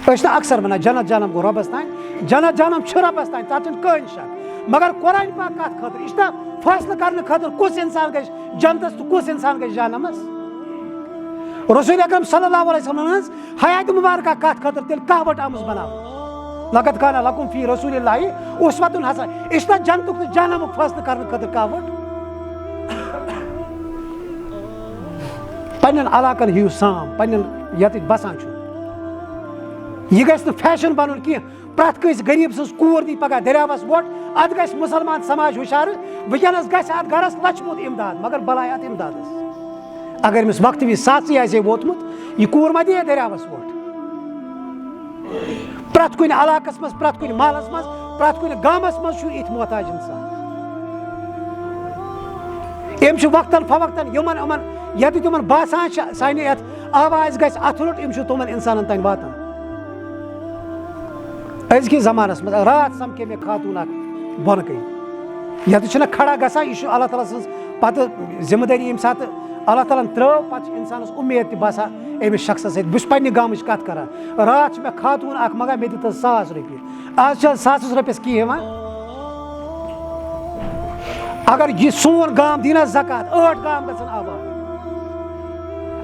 اکثر ونان جنت جانم گو رۄبس تانۍ جنت جانم چھُ رۄبس تانۍ تتھ چھُنہٕ کٕہٕنۍ شک مگر قرآن پاک کتھ خٲطرٕ یہِ چھُنہ فٲصلہٕ کرنہٕ خٲطرٕ کُس انسان گژھِ جنتس تہٕ کُس انسان گژھِ جہنمس رسول اکرم صلی اللہ علیہ وسلم ہٕنٛز حیات مبارکہ کتھ خٲطرٕ تیٚلہِ کہاوت آمٕژ بناونہٕ لقد کان لکم فی رسول اللہ اسوۃ حسنہ یہِ چھُنہ جنتُک تہٕ جہنمُک فٲصلہٕ کرنہٕ خٲطرٕ کہاوت پننٮ۪ن علاقن ہیٚیِو سام پننٮ۪ن ییٚتہِ بسان چھُ یہ گژھِ نہٕ فیشن بنُن کینٛہہ پرٛٮ۪تھ کٲنٛسہِ غریٖب سٕنٛز کوٗر دی پگاہ دٔریاوس ووٹ اتھ گژھِ مُسلمان سماج ہُشارٕ وٕنکٮ۪نس گژھِ اتھ گرس لچھمُت امداد مگر بلاے اتھ امدادس اگر أمِس وقتہٕ وِزِ ساسٕے آسہِ ہے ووتمُت یہِ کوٗر ما دی ہے دٔریاوس ووٹ پرٛٮ۪تھ کُنہِ علاقس منٛز پرٛٮ۪تھ کُنہِ محلس منٛز پرٛٮ۪تھ کُنہِ گامس منٛز چھُ یِتھۍ محتاج انسان أمۍ چھُ وقتن فوقتن یِمن ییٚتہِ تِمن باسان چھِ سانہِ یتھ آواز گژھِ اَتھٕ لوٚٹ یِم چھِ تِمن انسانن تانۍ واتان أزکِس زمانس منٛز راتھ سمکھے مےٚ خاتوٗن اکھ بۄنہٕ کَنۍ ییٚتہِ چھُنہ کھڑا گژھان یہِ چھُ اللہ تعالیٰ سٕنٛز پتہٕ ذمہٕ دٲری ییٚمہِ ساتہٕ اللہ تعالیٰ ہن ترٲو پتہٕ چھِ انسانس اُمید تہِ باسان أمِس شخصس سۭتۍ بہٕ چھُس پننہِ گامٕچ کتھ کران راتھ چھُ مےٚ خاتوٗن اکھ مگر مےٚ دِتہٕ 1,000 رۄپیہِ آز چھِ ساسس رۄپیس کینٛہہ یِوان اگر یہِ سون گام دی نہ زکات 8 گام گژھن آباد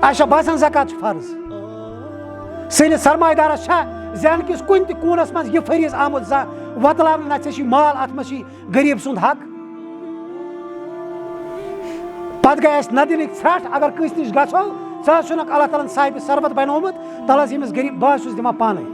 اسہِ چھا باسان زکات چھُ فرض سٲنِس سرمایہ دارس چھا ذہن کِس کُنہِ تہِ کوٗنس منٛز یہِ فریٖض آمُت وۄتلاونہٕ نہ ژےٚ چھُے مال اتھ منٛز چھُے غریٖب سُنٛد حق پتہٕ گٔے اسہِ نہ دِنٕکۍ ژھرٛٹھ اگر کٲنٛسہِ نِش گژھو ژٕ حظ چھُنکھ اللہ تعالیٰ ہن صاحبِ سربت بنومُت تلہٕ حظ ییٚمِس غریٖب بہٕ حظ چھُس دِوان پانے